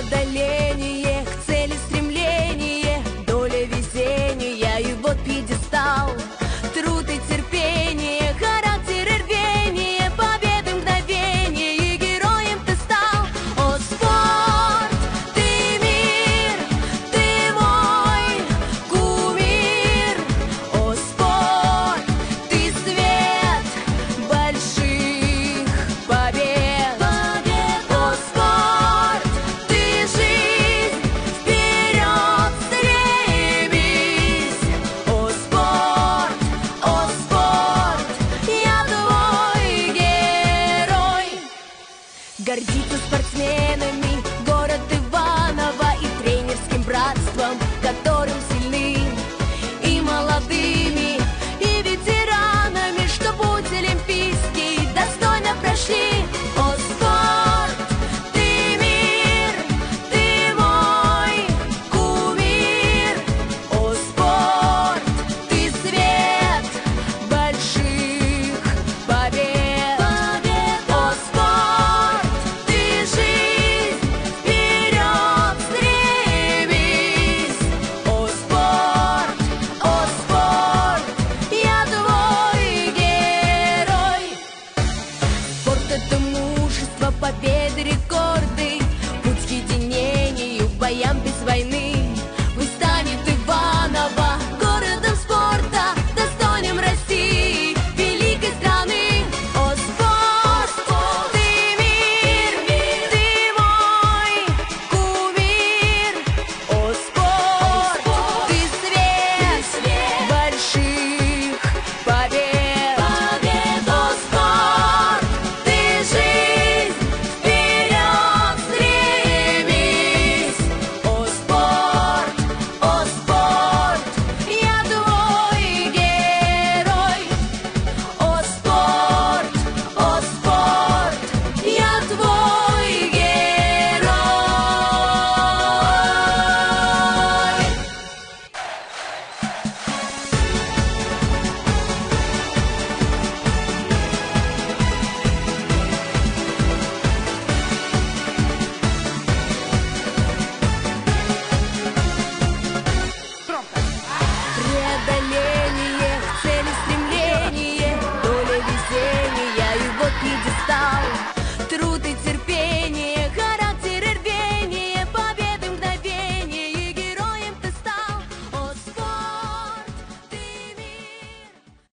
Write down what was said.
преодоление, к цели стремление, доля везения и вот пьедестал. Труд и терпение, характер и рвение, победы мгновение, и героем ты стал. О, спорт, ты мир, ты мой кумир. О, спорт, ты свет больших побед. О, спорт, ты жизнь, вперед стремись. О, спорт, я твой герой. Гордиться спортсменами